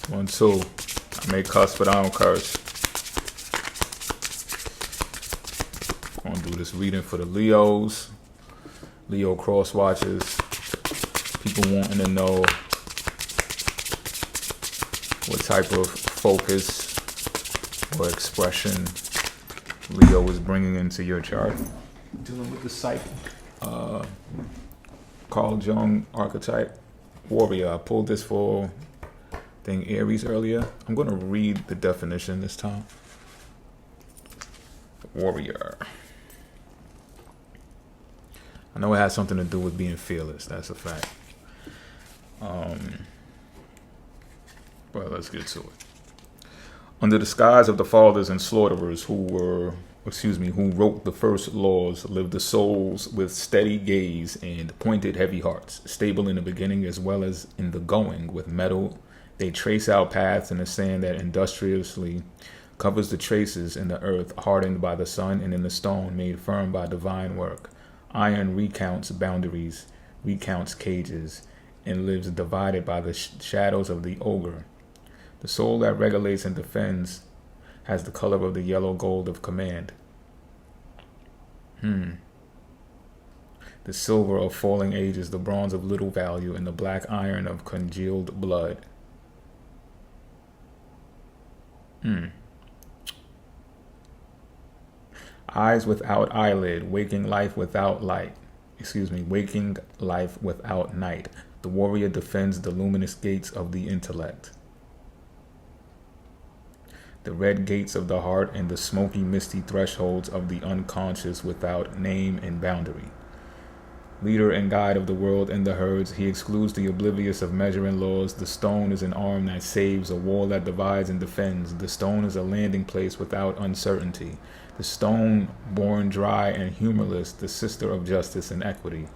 1, 2. I may cuss, but I don't curse. I'm gonna do this reading for the Leos, Leo cross watchers, people wanting to know what type of focus or expression Leo is bringing into your chart. Dealing with the psychic, Carl Jung archetype, warrior. I pulled this for Aries earlier. I'm going to read the definition this time. Warrior. I know it has something to do with being fearless. That's a fact. But let's get to it. Under the skies of the fathers and slaughterers who wrote the first laws, lived the souls with steady gaze and pointed heavy hearts, stable in the beginning as well as in the going. With metal, they trace out paths in the sand that industriously covers the traces in the earth, hardened by the sun, and in the stone, made firm by divine work. Iron recounts boundaries, recounts cages, and lives divided by the shadows of the ogre. The soul that regulates and defends has the color of the yellow gold of command. The silver of falling ages, the bronze of little value, and the black iron of congealed blood. Eyes without eyelid, waking life without light. Waking life without night. The warrior defends the luminous gates of the intellect. The red gates of the heart and the smoky, misty thresholds of the unconscious without name and boundary. Leader and guide of the world and the herds, he excludes the oblivious of measuring laws. The stone is an arm that saves, a wall that divides and defends. The stone is a landing place without uncertainty. The stone, born dry and humorless, the sister of justice and equity.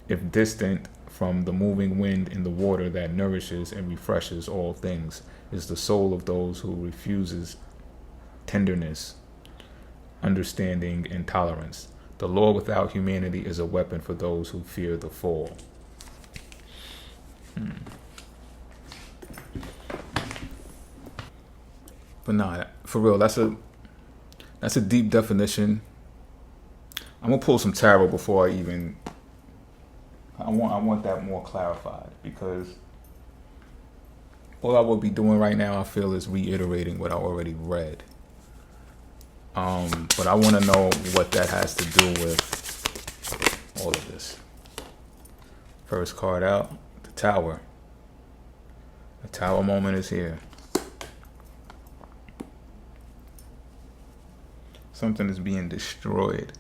If distant from the moving wind in the water that nourishes and refreshes all things, is the soul of those who refuses tenderness, understanding, and tolerance. The law without humanity is a weapon for those who fear the fall. But nah, for real, that's a deep definition. I'm gonna pull some tarot before I want that more clarified, because all I would be doing right now, I feel, is reiterating what I already read. But I want to know what that has to do with all of this. First card out, the Tower. The Tower moment is here. Something is being destroyed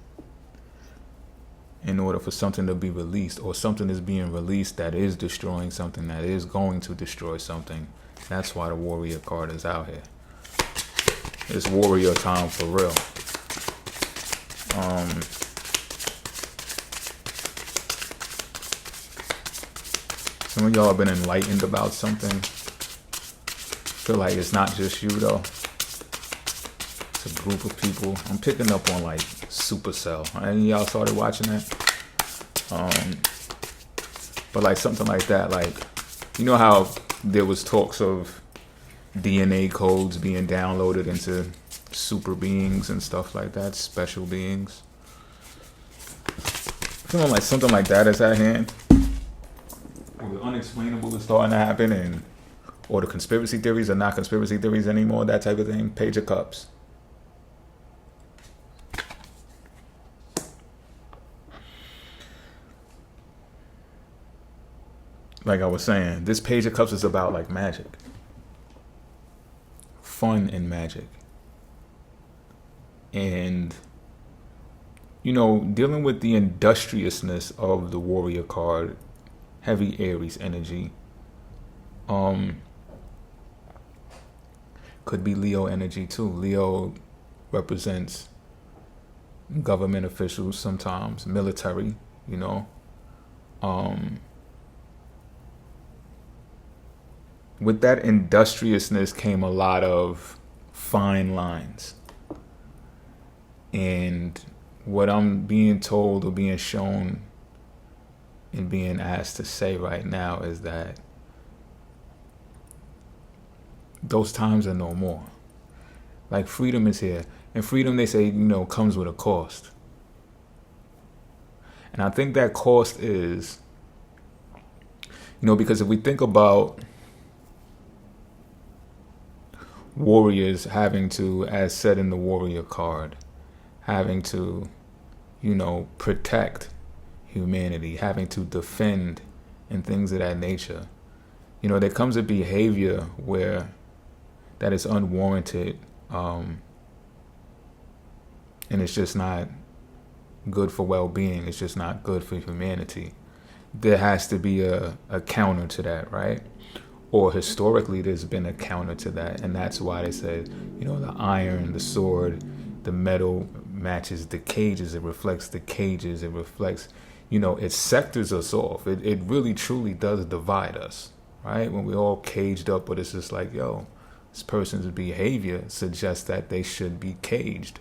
in order for something to be released, or something is being released that is destroying something, that is going to destroy something. That's why the Warrior card is out here. It's warrior time for real. Some of y'all have been enlightened about something. Feel like it's not just you though. It's a group of people. I'm picking up on like Supacell. Any of y'all started watching that? But like something like that, like, you know how there was talks of DNA codes being downloaded into super beings and stuff like that, special beings. Feeling like something like that is at hand. Or the unexplainable is starting to happen, or the conspiracy theories are not conspiracy theories anymore, that type of thing. Page of Cups. Like I was saying, this Page of Cups is about like magic. Fun and magic. And, you know, dealing with the industriousness of the Warrior card, heavy Aries energy, could be Leo energy too. Leo represents government officials sometimes, military, you know. With that industriousness came a lot of fine lines. And what I'm being told or being shown and being asked to say right now is that those times are no more. Like, freedom is here. And freedom, they say, comes with a cost. And I think that cost is, because if we think about warriors having to, as said in the warrior card, having to, protect humanity, having to defend and things of that nature. There comes a behavior where that is unwarranted, and it's just not good for well-being. It's just not good for humanity. There has to be a counter to that, right? Or historically, there's been a counter to that, and that's why they said, the iron, the sword, the metal matches the cages. It reflects the cages. It reflects, it sectors us off. It really, truly does divide us, right? When we're all caged up, but it's just like, this person's behavior suggests that they should be caged.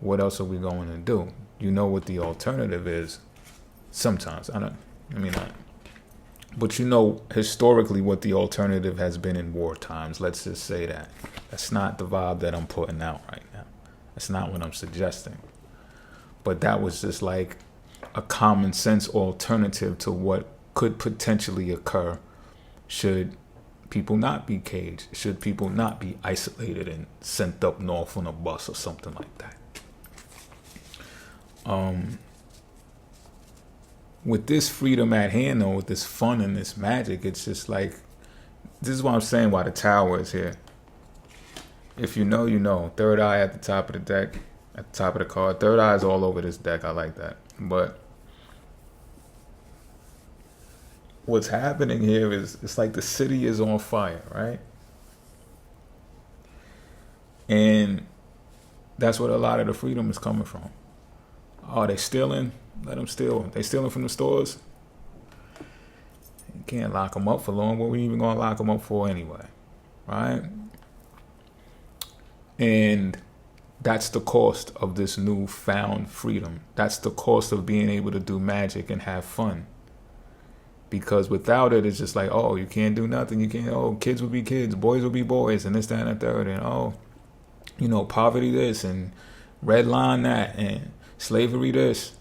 What else are we going to do? What the alternative is. Sometimes, but historically what the alternative has been in war times. Let's just say that. That's not the vibe that I'm putting out right now. That's not what I'm suggesting. But that was just like a common sense alternative to what could potentially occur should people not be caged, should people not be isolated and sent up north on a bus or something like that. With this freedom at hand, though, with this fun and this magic, it's just like, this is what I'm saying why the tower is here. If you know. Third eye at the top of the deck, at the top of the card. Third eye is all over this deck. I like that. But what's happening here is, it's like the city is on fire, right? And that's what a lot of the freedom is coming from. Oh, they stealing? Let them steal. They stealing from the stores? You can't lock them up for long. What are we even going to lock them up for anyway? Right? And that's the cost of this newfound freedom. That's the cost of being able to do magic and have fun. Because without it, it's just like, oh, you can't do nothing. You can't, kids will be kids. Boys will be boys. And this, that, and the third. And, poverty this and red line that and slavery this.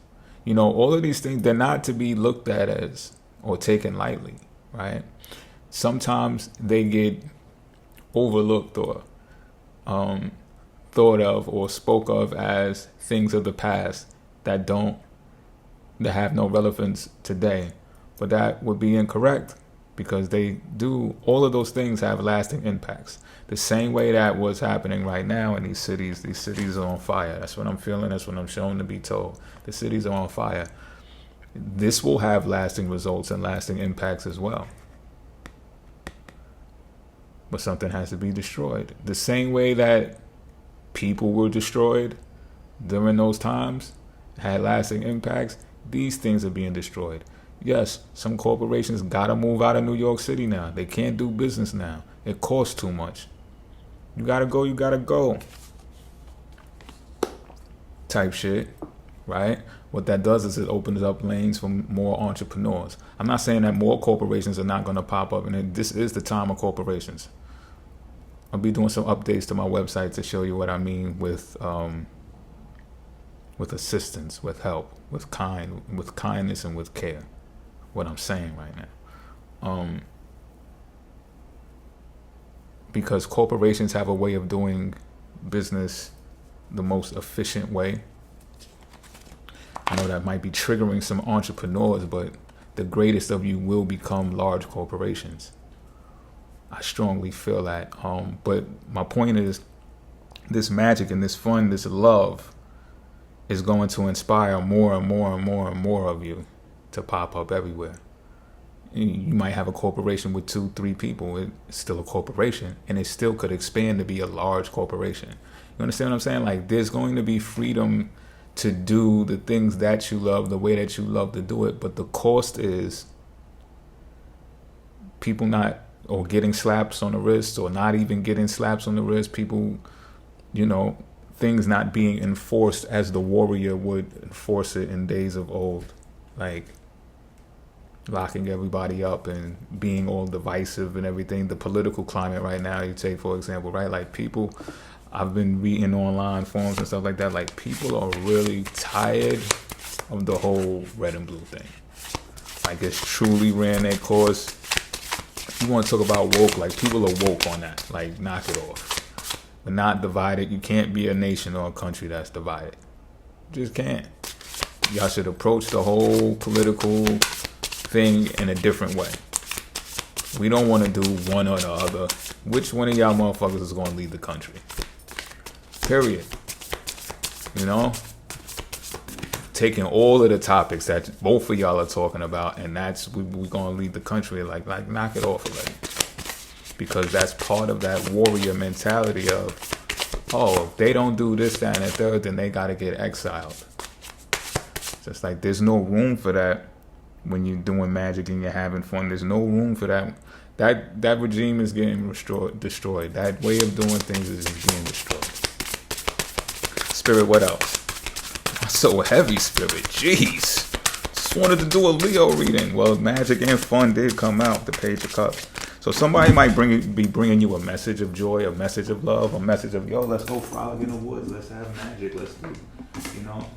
All of these things, they're not to be looked at as or taken lightly, right? Sometimes they get overlooked or thought of or spoke of as things of the past that have no relevance today. But that would be incorrect, because all of those things have lasting impacts. The same way that what's happening right now in these cities are on fire. That's what I'm feeling. That's what I'm shown to be told. The cities are on fire. This will have lasting results and lasting impacts as well. But something has to be destroyed. The same way that people were destroyed during those times, had lasting impacts, these things are being destroyed. Yes, some corporations gotta move out of New York City now. They can't do business now. It costs too much. You gotta go. Type shit, right? What that does is it opens up lanes for more entrepreneurs. I'm not saying that more corporations are not gonna pop up, and this is the time of corporations. I'll be doing some updates to my website to show you what I mean with assistance, with help, with kindness, and with care. What I'm saying right now. Because corporations have a way of doing business the most efficient way. I know that might be triggering some entrepreneurs, but the greatest of you will become large corporations. I strongly feel that. But my point is, this magic and this fun, this love is going to inspire more and more and more and more of you to pop up everywhere. You might have a corporation with 2-3 people. It's still a corporation, and it still could expand to be a large corporation. You understand what I'm saying? Like, there's going to be freedom to do the things that you love the way that you love to do it, but the cost is people not, or getting slaps on the wrist, or not even getting slaps on the wrist. People, things not being enforced as the warrior would enforce it in days of old. Like, locking everybody up and being all divisive and everything. The political climate right now, you take for example, right? Like people, I've been reading online forums and stuff like that. Like people are really tired of the whole red and blue thing. Like it's truly ran their course. You want to talk about woke? Like people are woke on that. Like knock it off. We're not divided. You can't be a nation or a country that's divided. You just can't. Y'all should approach the whole political thing in a different way. We don't want to do one or the other. Which one of y'all motherfuckers is going to lead the country? Period. You know? Taking all of the topics that both of y'all are talking about, and that's we're going to lead the country. Like knock it off already. Because that's part of that warrior mentality of, oh, if they don't do this, that, and the third, then they got to get exiled. Just like there's no room for that when you're doing magic and you're having fun. There's no room for that. That regime is getting destroyed. That way of doing things is being destroyed. Spirit, what else? So heavy, Spirit. Jeez. Just wanted to do a Leo reading. Well, magic and fun did come out, the Page of Cups. So somebody might be bringing you a message of joy, a message of love, a message of, yo, let's go frolic in the woods. Let's have magic. Let's do, you know.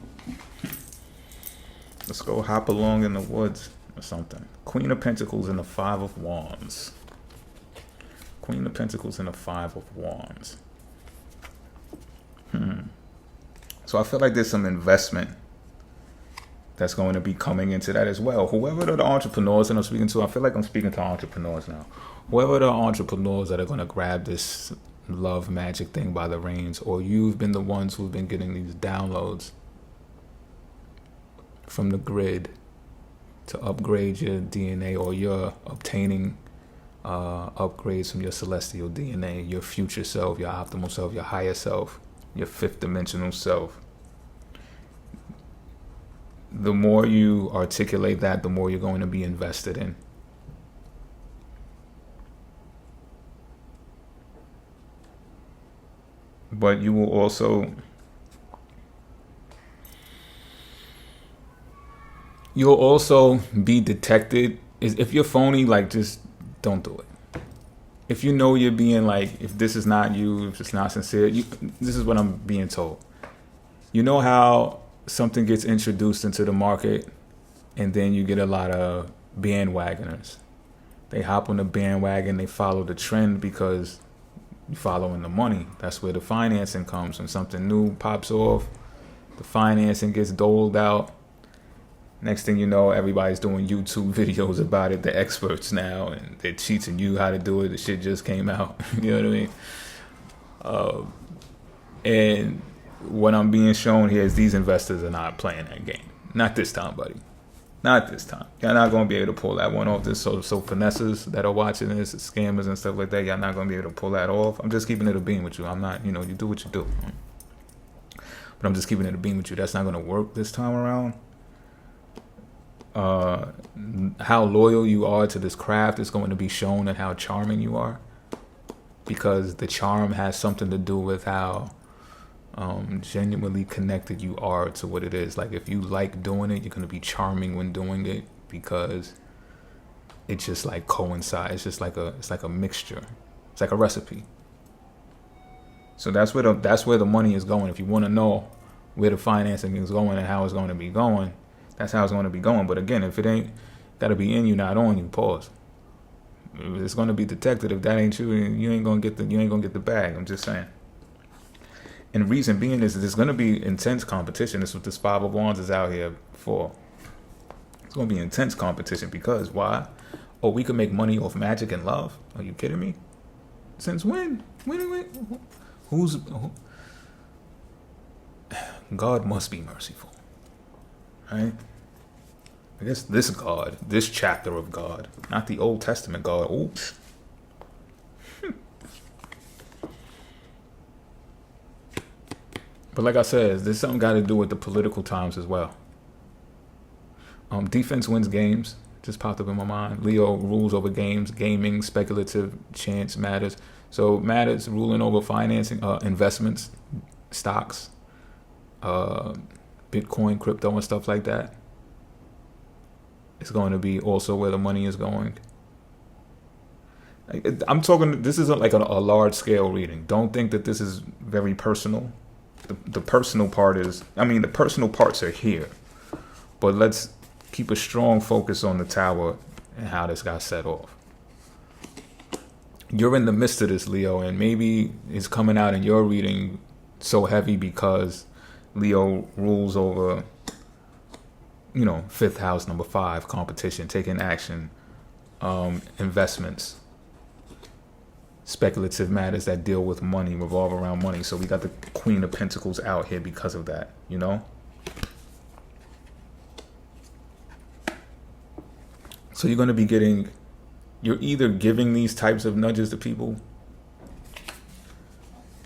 Let's go hop along in the woods or something. Queen of Pentacles and the Five of Wands. Queen of Pentacles and the Five of Wands. So I feel like there's some investment that's going to be coming into that as well. Whoever are the entrepreneurs that I'm speaking to, I feel like I'm speaking to entrepreneurs now. Whoever the entrepreneurs that are going to grab this love magic thing by the reins, or you've been the ones who've been getting these downloads from the grid to upgrade your DNA, or you're obtaining upgrades from your celestial DNA, your future self, your optimal self, your higher self, your fifth dimensional self. The more you articulate that, the more you're going to be invested in. But you will also, you'll also be detected. If you're phony, like, just don't do it. If you know you're being like, if this is not you, if it's not sincere, this is what I'm being told. You know how something gets introduced into the market and then you get a lot of bandwagoners. They hop on the bandwagon, they follow the trend because you're following the money. That's where the financing comes. When something new pops off, the financing gets doled out. Next thing you know, everybody's doing YouTube videos about it. The experts now, and they're teaching you how to do it. The shit just came out. You know what I mean? And what I'm being shown here is these investors are not playing that game. Not this time, buddy. Not this time. Y'all not going to be able to pull that one off. This so finesses that are watching this, scammers and stuff like that, y'all not going to be able to pull that off. I'm just keeping it a beam with you. I'm not, you do what you do. But I'm just keeping it a beam with you. That's not going to work this time around. How loyal you are to this craft is going to be shown in how charming you are, because the charm has something to do with how genuinely connected you are to what it is. Like if you like doing it, you're going to be charming when doing it, because it just like coincides. It's just like it's like a mixture. It's like a recipe. So that's where the money is going. If you want to know where the financing is going and how it's going to be going, that's how it's going to be going. But again, if it ain't, got to be in you, not on you. Pause. It's going to be detected. If that ain't you, you ain't gonna get the bag. I'm just saying. And reason being is that there's going to be intense competition. This is what this Five of Wands is out here for. It's going to be intense competition because why? Oh, we can make money off magic and love. Are you kidding me? Since when? When? Who's? God must be merciful. Right? I guess this God, this chapter of God, not the Old Testament God. Oops. But like I said, there's something got to do with the political times as well. Defense wins games. Just popped up in my mind. Leo rules over games, gaming, speculative, chance matters. So matters ruling over financing, investments, stocks, Bitcoin, crypto, and stuff like that. is going to be also where the money is going. I'm talking, this is like a large scale reading. Don't think that this is very personal. The personal part is, the personal parts are here. But let's keep a strong focus on the Tower and how this got set off. You're in the midst of this, Leo, and maybe it's coming out in your reading so heavy because Leo rules over, 5th house, number 5, competition, taking action, investments, speculative matters that deal with money, revolve around money. So we got the Queen of Pentacles out here because of that, So you're going to be you're either giving these types of nudges to people.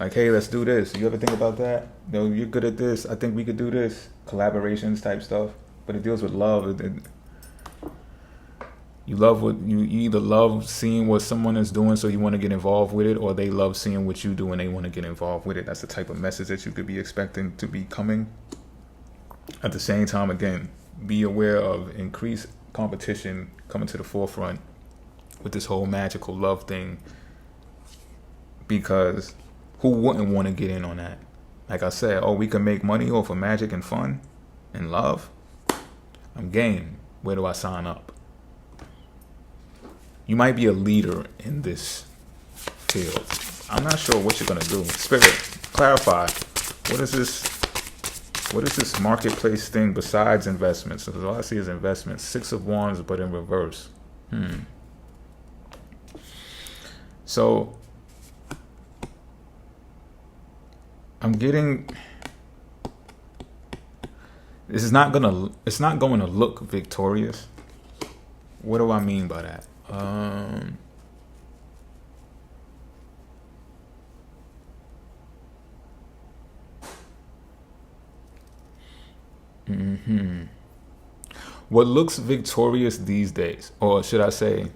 Like, hey, let's do this. You ever think about that? You're good at this. I think we could do this. Collaborations type stuff. But it deals with love. You either love seeing what someone is doing, so you want to get involved with it, or they love seeing what you do and they want to get involved with it. That's the type of message that you could be expecting to be coming. At the same time, again, be aware of increased competition coming to the forefront with this whole magical love thing, because who wouldn't want to get in on that? Like I said, we can make money off of magic and fun and love. I'm game. Where do I sign up? You might be a leader in this field. I'm not sure what you're going to do. Spirit, clarify. What is this marketplace thing besides investments? Because all I see is investments. 6 of Wands, but in reverse. So I'm getting, it's not going to look victorious. What do I mean by that? What looks victorious these days, or should I say,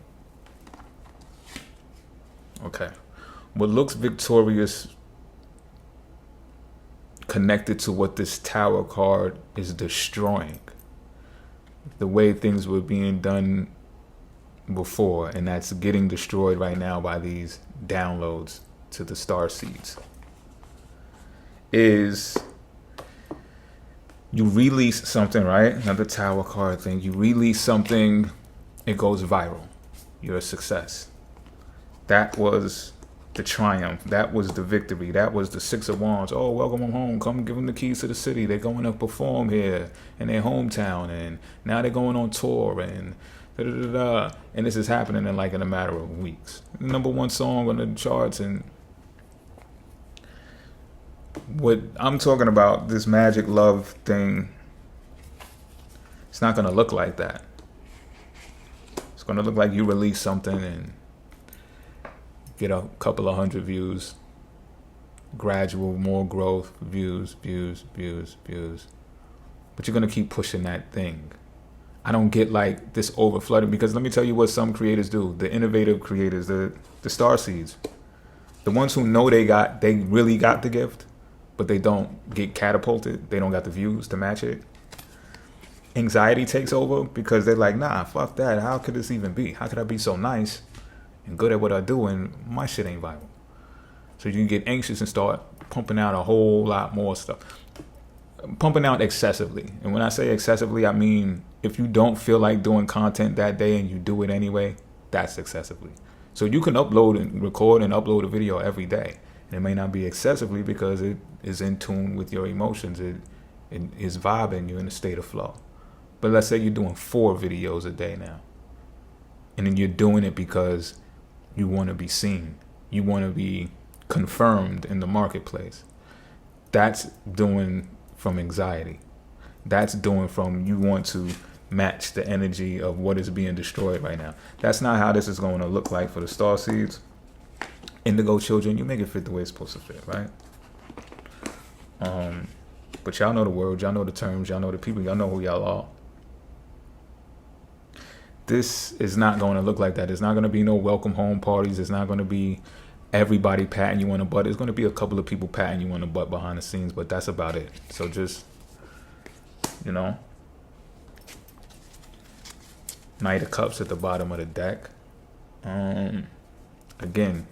what looks victorious connected to what this Tower card is destroying, the way things were being done before, and that's getting destroyed right now by these downloads to the Starseeds, is you release something, right? Another Tower card thing. You release something, it goes viral. You're a success. That was the triumph. That was the victory. That was the 6 of Wands. Oh, welcome them home. Come give them the keys to the city. They're going to perform here in their hometown, and now they're going on tour, and da-da-da-da. And this is happening in a matter of weeks. #1 song on the charts. And what I'm talking about, this magic love thing, it's not going to look like that. It's going to look like you release something and get a couple of 100 views, gradual, more growth, views. But you're going to keep pushing that thing. I don't get this over flooding, because let me tell you what some creators do. The innovative creators, the Starseeds, the ones who know they really got the gift, but they don't get catapulted. They don't got the views to match it. Anxiety takes over because they're like, nah, fuck that. How could this even be? How could I be so nice and good at what I do and my shit ain't viral? So you can get anxious and start pumping out a whole lot more stuff. Pumping out excessively. And when I say excessively, I mean if you don't feel like doing content that day and you do it anyway, that's excessively. So you can upload and record and upload a video every day. And it may not be excessively because it is in tune with your emotions. It is vibing you in a state of flow. But let's say you're doing 4 videos a day now. And then you're doing it because you want to be seen. You want to be confirmed in the marketplace. That's doing from anxiety. That's doing from you want to match the energy of what is being destroyed right now. That's not how this is going to look like for the Starseeds. Indigo children, you make it fit the way it's supposed to fit, right? But y'all know the world, y'all know the terms, y'all know the people, y'all know who y'all are. This is not going to look like that. There's not going to be no welcome home parties. It's not going to be everybody patting you on the butt. It's going to be a couple of people patting you on the butt behind the scenes, but that's about it. So just, Knight of Cups at the bottom of the deck. Again,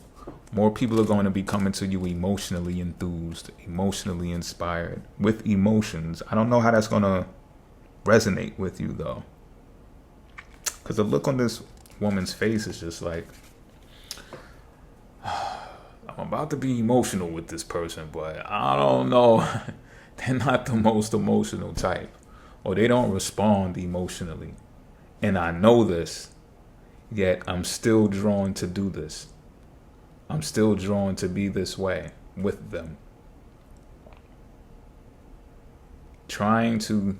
more people are going to be coming to you emotionally enthused, emotionally inspired, with emotions. I don't know how that's going to resonate with you, though. Because the look on this woman's face is just like, I'm about to be emotional with this person, but I don't know. They're not the most emotional type, or they don't respond emotionally. And I know this, yet I'm still drawn to do this. I'm still drawn to be this way with them. Trying to,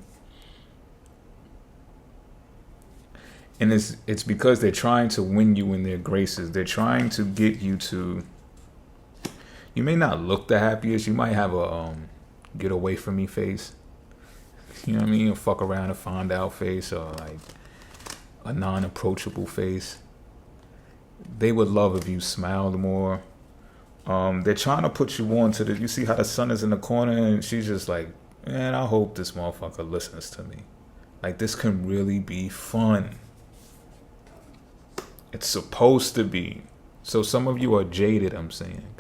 and it's because they're trying to win you in their graces. They're trying to get you to, you may not look the happiest. You might have a get away from me face. You know what I mean? A fuck around and find out face, or like a non-approachable face. They would love if you smiled more. They're trying to put you on to the, you see how the sun is in the corner and she's just like, man, I hope this motherfucker listens to me. Like, this can really be fun. It's supposed to be. So some of you are jaded, I'm saying.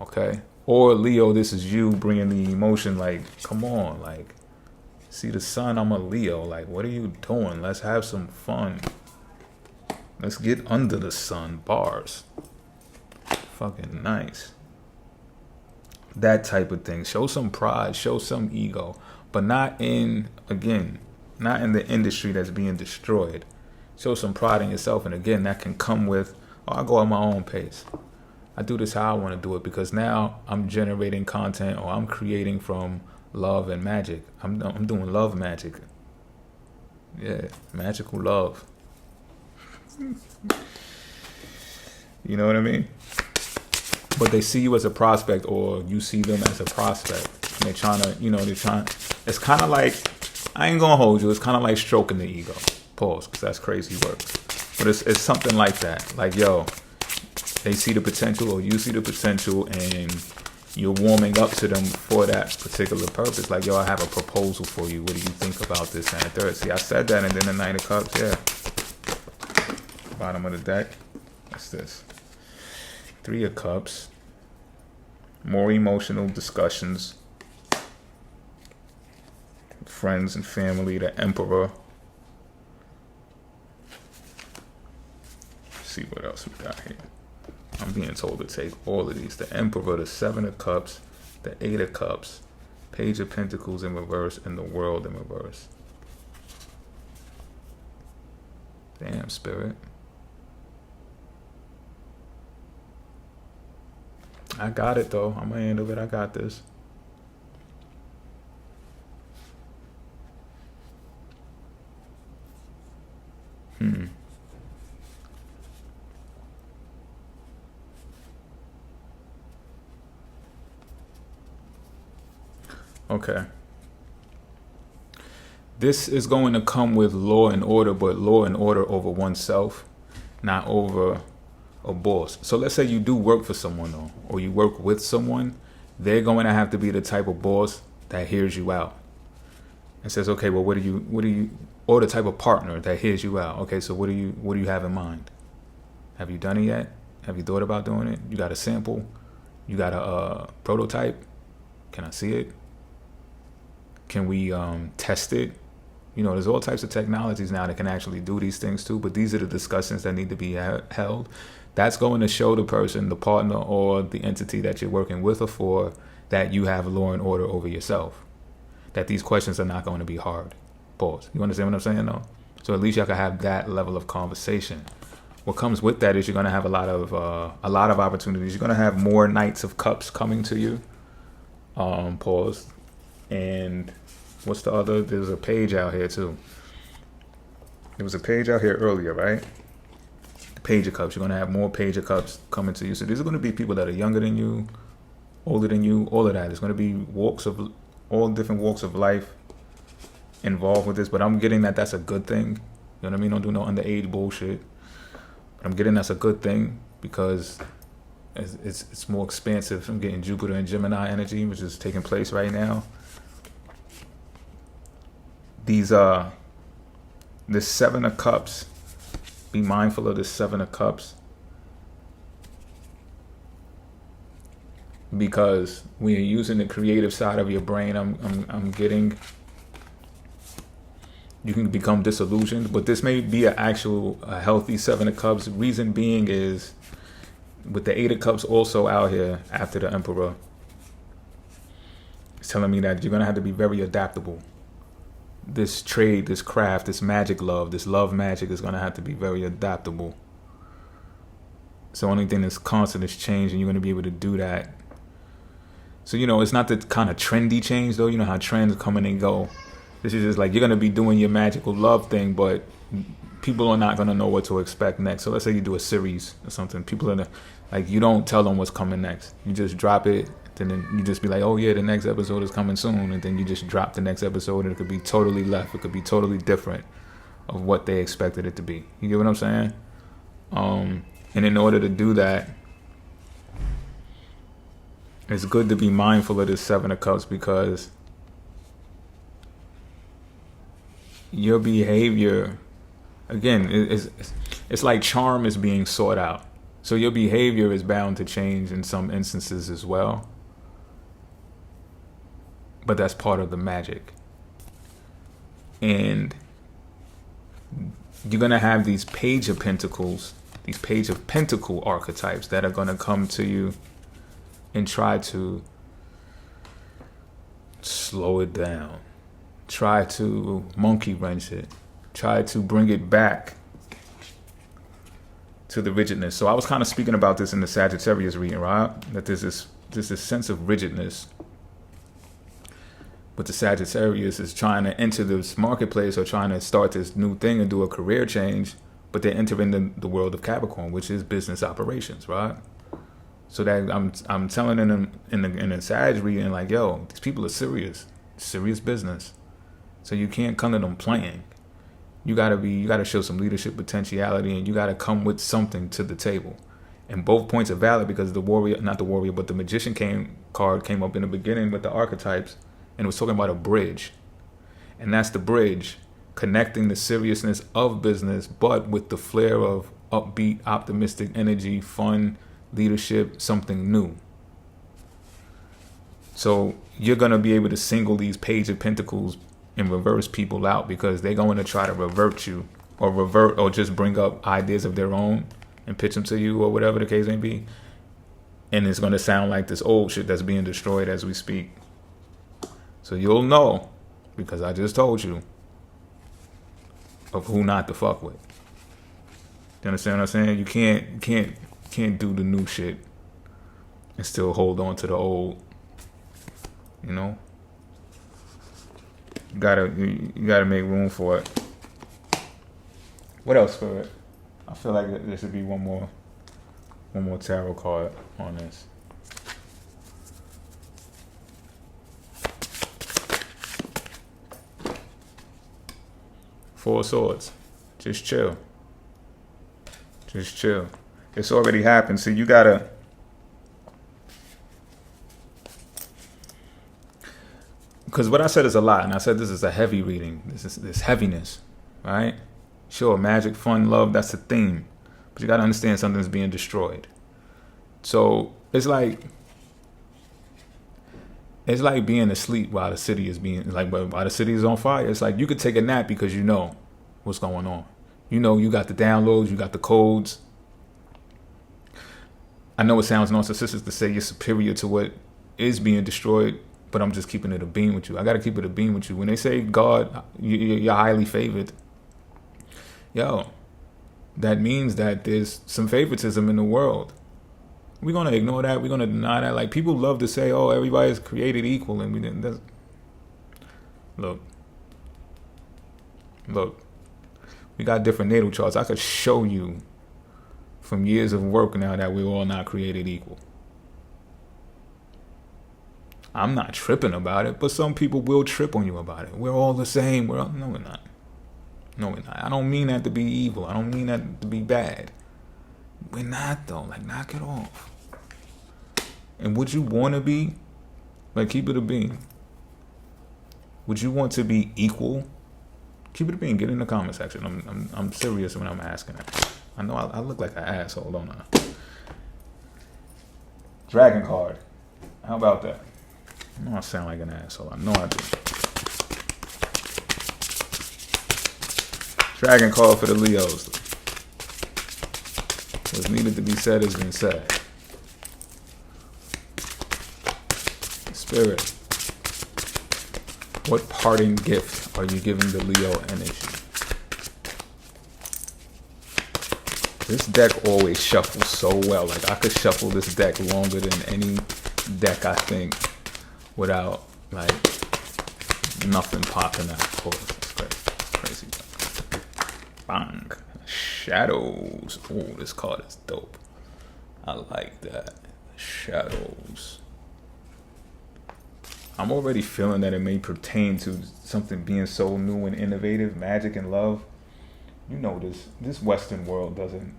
Okay? Or Leo, this is you bringing the emotion, like, come on, like, see the sun, I'm a Leo. Like, what are you doing? Let's have some fun. Let's get under the sun. Bars. Fucking nice. That type of thing. Show some pride. Show some ego. But not in, again, not in the industry that's being destroyed. Show some pride in yourself. And again, that can come with, oh, I go at my own pace. I do this how I want to do it, because now I'm generating content, or I'm creating from love and magic. I'm doing love magic. Yeah, magical love. You know what I mean? But they see you as a prospect, or you see them as a prospect. And they're trying to, it's kind of like, I ain't gonna hold you, it's kind of like stroking the ego. Pause, because that's crazy work. But it's something like that. Like, yo, they see the potential, or you see the potential, and you're warming up to them for that particular purpose. Like, yo, I have a proposal for you. What do you think about this and the third? See, I said that, and then the Knight of Cups, yeah. Bottom of the deck. What's this? Three of Cups. More emotional discussions. Friends and family. The Emperor. Let's see what else we got here. I'm being told to take all of these. The Emperor, the Seven of Cups, the Eight of Cups, Page of Pentacles in reverse, and the World in reverse. Damn, Spirit. I got it, though. I'm going to handle it. I got this. Okay. This is going to come with law and order, but law and order over oneself, not over a boss. So let's say you do work for someone, though, or you work with someone. They're going to have to be the type of boss that hears you out and says, okay, well, what do you, or the type of partner that hears you out. Okay, so what do you have in mind? Have you done it yet? Have you thought about doing it? You got a sample? You got a prototype? Can I see it? Can we test it? You know, there's all types of technologies now that can actually do these things too, but these are the discussions that need to be held. That's going to show the person, the partner, or the entity that you're working with or for, that you have law and order over yourself. That these questions are not going to be hard. Pause. You understand what I'm saying, though? So at least y'all can have that level of conversation. What comes with that is you're going to have a lot of opportunities. You're going to have more Knights of Cups coming to you. Pause. And what's the other? There's a page out here too. There was a page out here earlier, right? Page of Cups. You're going to have more Page of Cups coming to you. So these are going to be people that are younger than you, older than you, all of that. It's going to be all different walks of life involved with this. But I'm getting that that's a good thing. You know what I mean? Don't do no underage bullshit. But I'm getting that's a good thing because it's more expansive. I'm getting Jupiter and Gemini energy, which is taking place right now. These This Seven of Cups. Be mindful of this Seven of Cups. Because when you're using the creative side of your brain, I'm getting, you can become disillusioned. But this may be a healthy Seven of Cups. Reason being is, with the Eight of Cups also out here after the Emperor, it's telling me that you're going to have to be very adaptable. This trade, this craft, this magic love, this love magic is going to have to be very adaptable. So the only thing that's constant is change, and you're going to be able to do that. So, it's not the kind of trendy change, though. You know how trends come and go. This is just like, you're going to be doing your magical love thing, but people are not going to know what to expect next. So let's say you do a series or something. People are like, you don't tell them what's coming next. You just drop it. Then you just be like, oh yeah, the next episode is coming soon. And then you just drop the next episode, and it could be totally left. It could be totally different of what they expected it to be. You get what I'm saying? And in order to do that, it's good to be mindful of this Seven of Cups, because your behavior, again, it's like charm is being sought out. So your behavior is bound to change in some instances as well. But that's part of the magic. And you're going to have these Page of Pentacles, these Page of Pentacle archetypes that are going to come to you and try to slow it down. Try to monkey wrench it. Try to bring it back to the rigidness. So I was kind of speaking about this in the Sagittarius reading, right? That there's this sense of rigidness. But the Sagittarius is trying to enter this marketplace, or trying to start this new thing and do a career change, but they're entering the world of Capricorn, which is business operations, right? So that I'm telling them in the Sag reading, like, yo, these people are serious business. So you can't come to them playing. You gotta show some leadership potentiality, and you gotta come with something to the table. And both points are valid, because the Magician card came up in the beginning with the archetypes, and it was talking about a bridge. And that's the bridge connecting the seriousness of business, but with the flair of upbeat, optimistic energy, fun, leadership, something new. So you're going to be able to single these Page of Pentacles and reverse people out, because they're going to try to revert you, or just bring up ideas of their own and pitch them to you, or whatever the case may be. And it's going to sound like this old shit that's being destroyed as we speak. So you'll know, because I just told you, of who not to fuck with. You understand what I'm saying? You can't do the new shit and still hold on to the old. You know? You gotta make room for it. What else for it? I feel like there should be one more tarot card on this. Four of Swords. Just chill. Just chill. It's already happened. So you gotta. Because what I said is a lot, and I said this is a heavy reading. This heaviness, right? Sure, magic, fun, love, that's the theme. But you gotta understand something's being destroyed. So it's like being asleep while the city is while the city is on fire. It's like you could take a nap because you know what's going on. You know, you got the downloads, you got the codes. I know it sounds narcissistic to say you're superior to what is being destroyed, but I'm just keeping it a beam with you. I got to keep it a beam with you. When they say God, you're highly favored, yo, that means that there's some favoritism in the world. We're going to ignore that. We're going to deny that. Like, people love to say, oh, everybody's created equal, and we didn't. Look. We got different natal charts. I could show you from years of work now that we're all not created equal. I'm not tripping about it, but some people will trip on you about it. We're all the same. No, we're not. No, we're not. I don't mean that to be evil. I don't mean that to be bad. We're not, though. Like, knock it off. And would you want to be? Like, keep it a being. Would you want to be equal Keep it a bean. Get in the comment section. I'm serious when I'm asking it. I know I look like an asshole, don't I? Dragon card. How about that? I know I sound like an asshole. I know I do. Dragon card for the Leos. What's needed to be said has been said. Spirit. What parting gift are you giving the Leo energy? This deck always shuffles so well. Like, I could shuffle this deck longer than any deck, I think, without, like, nothing popping out. Oh, that's crazy. Bang. Shadows. Oh, this card is dope. I like that. Shadows. I'm already feeling that it may pertain to something being so new and innovative, magic and love. You know, this Western world doesn't,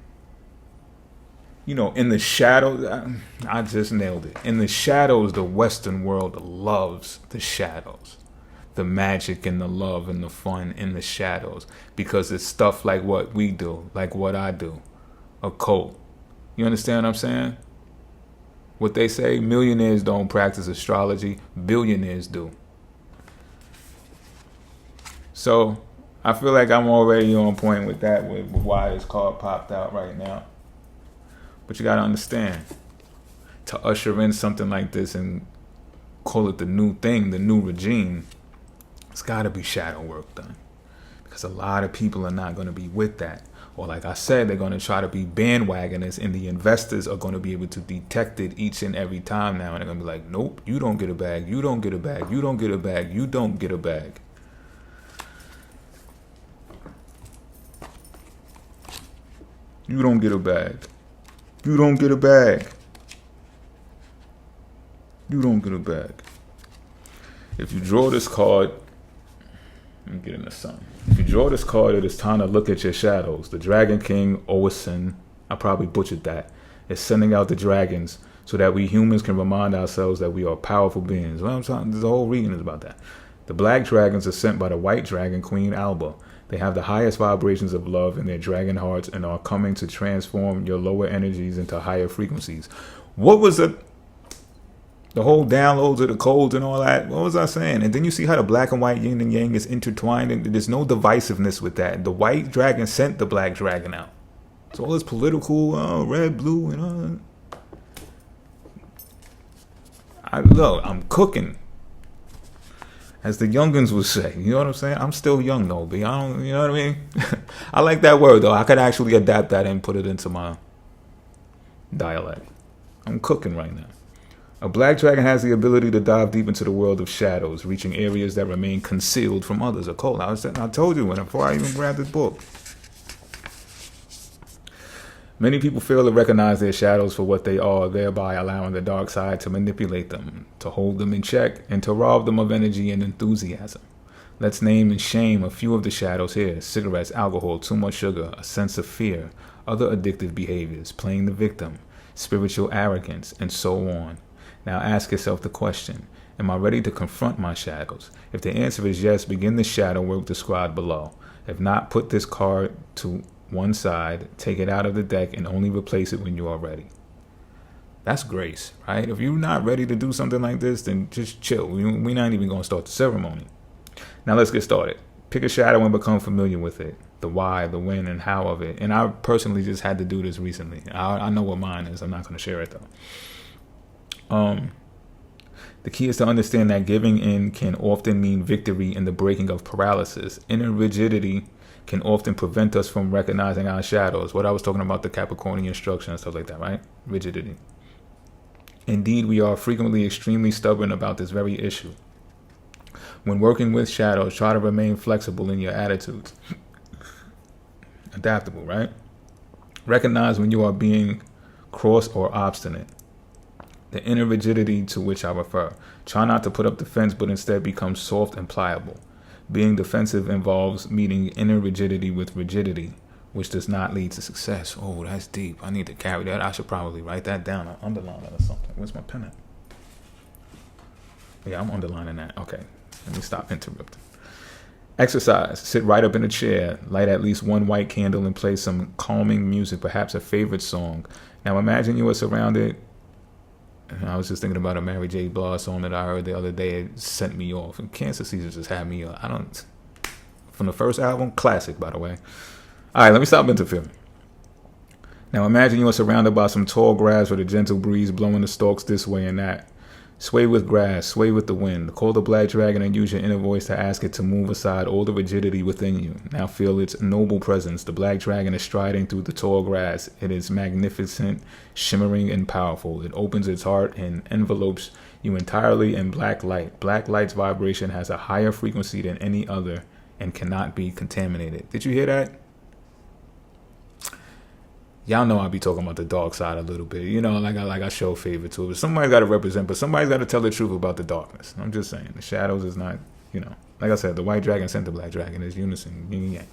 you know, in the shadows, I just nailed it. In the shadows, the Western world loves the shadows. The magic and the love and the fun in the shadows. Because it's stuff like what we do, like what I do. Occult. You understand what I'm saying? What they say, millionaires don't practice astrology, billionaires do. So I feel like I'm already on point with that, with why this card popped out right now. But you got to understand, to usher in something like this and call it the new thing, the new regime, it's got to be shadow work done. Because a lot of people are not going to be with that. Or like I said, they're going to try to be bandwagoners, and the investors are going to be able to detect it each and every time now. And they're going to be like, nope, you don't get a bag, you don't get a bag, you don't get a bag, you don't get a bag. You don't get a bag. You don't get a bag. You don't get a bag. If you draw this card, let me get in the sun. If you draw this card, it is time to look at your shadows. The Dragon King, Oisin, I probably butchered that, is sending out the dragons so that we humans can remind ourselves that we are powerful beings. Well, I'm talking, the whole reading is about that. The black dragons are sent by the white dragon, Queen Alba. They have the highest vibrations of love in their dragon hearts and are coming to transform your lower energies into higher frequencies. What was the whole downloads of the codes and all that? What was I saying? And then you see how the black and white yin and yang is intertwined, and there's no divisiveness with that. The white dragon sent the black dragon out. So all this political red, blue, and all. I'm cooking, as the youngins would say. You know what I'm saying? I'm still young though, B. I don't, you know what I mean? I like that word though. I could actually adapt that and put it into my dialect. I'm cooking right now. A black dragon has the ability to dive deep into the world of shadows, reaching areas that remain concealed from others. Occult. I told you before I even grabbed this book. Many people fail to recognize their shadows for what they are, thereby allowing the dark side to manipulate them, to hold them in check, and to rob them of energy and enthusiasm. Let's name and shame a few of the shadows here: cigarettes, alcohol, too much sugar, a sense of fear, other addictive behaviors, playing the victim, spiritual arrogance, and so on. Now ask yourself the question, am I ready to confront my shadows? If the answer is yes, begin the shadow work described below. If not, put this card to one side, take it out of the deck, and only replace it when you are ready. That's grace, right? If you're not ready to do something like this, then just chill. We're not even going to start the ceremony. Now let's get started. Pick a shadow and become familiar with it. The why, the when, and how of it. And I personally just had to do this recently. I know what mine is. I'm not going to share it though. The key is to understand that giving in can often mean victory in the breaking of paralysis. Inner rigidity can often prevent us from recognizing our shadows. What I was talking about, the Capricornian structure and stuff like that, right? Rigidity. Indeed, we are frequently extremely stubborn about this very issue. When working with shadows, try to remain flexible in your attitudes. Adaptable, right? Recognize when you are being cross or obstinate. The inner rigidity to which I refer. Try not to put up defense, but instead become soft and pliable. Being defensive involves meeting inner rigidity with rigidity, which does not lead to success. Oh, that's deep. I need to carry that. I should probably write that down or underline it or something. Where's my pen at? Yeah, I'm underlining that. Okay, let me stop interrupting. Exercise. Sit right up in a chair. Light at least one white candle and play some calming music, perhaps a favorite song. Now imagine you are surrounded. I was just thinking about a Mary J. Blige song that I heard the other day. It sent me off. And Cancer Season just had me. From the first album, classic, by the way. All right, let me stop interfering. Now imagine you are surrounded by some tall grass with a gentle breeze blowing the stalks this way and that. Sway with grass, sway with the wind. Call the black dragon and use your inner voice to ask it to move aside all the rigidity within you. Now feel its noble presence. The black dragon is striding through the tall grass. It is magnificent, shimmering, and powerful. It opens its heart and envelopes you entirely in black light. Black light's vibration has a higher frequency than any other and cannot be contaminated. Did you hear that? Y'all know I be talking about the dark side a little bit. You know, like I show favor to it. But somebody's got to represent, but somebody's got to tell the truth about the darkness. I'm just saying. The shadows is not, like I said, the white dragon sent the black dragon. Is unison. Yin and yang.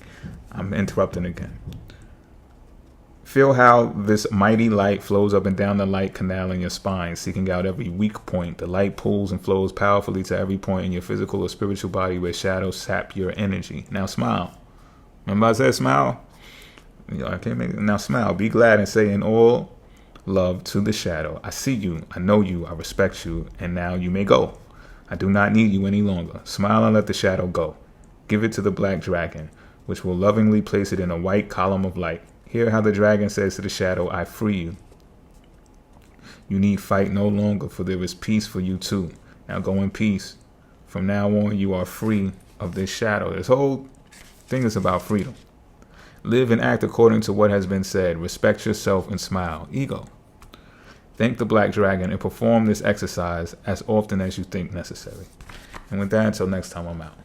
I'm interrupting again. Feel how this mighty light flows up and down the light canal in your spine, seeking out every weak point. The light pulls and flows powerfully to every point in your physical or spiritual body where shadows sap your energy. Now smile. Remember I said smile? I can't make it. Now smile, be glad, and say in all love to the shadow, I see you, I know you, I respect you, and now you may go. I do not need you any longer. Smile and let the shadow go. Give it to the black dragon, which will lovingly place it in a white column of light. Hear how the dragon says to the shadow, I free you. You need fight no longer, for there is peace for you too. Now go in peace. From now on, you are free of this shadow. This whole thing is about freedom. Live and act according to what has been said. Respect yourself and smile. Ego. Thank the black dragon and perform this exercise as often as you think necessary. And with that, until next time, I'm out.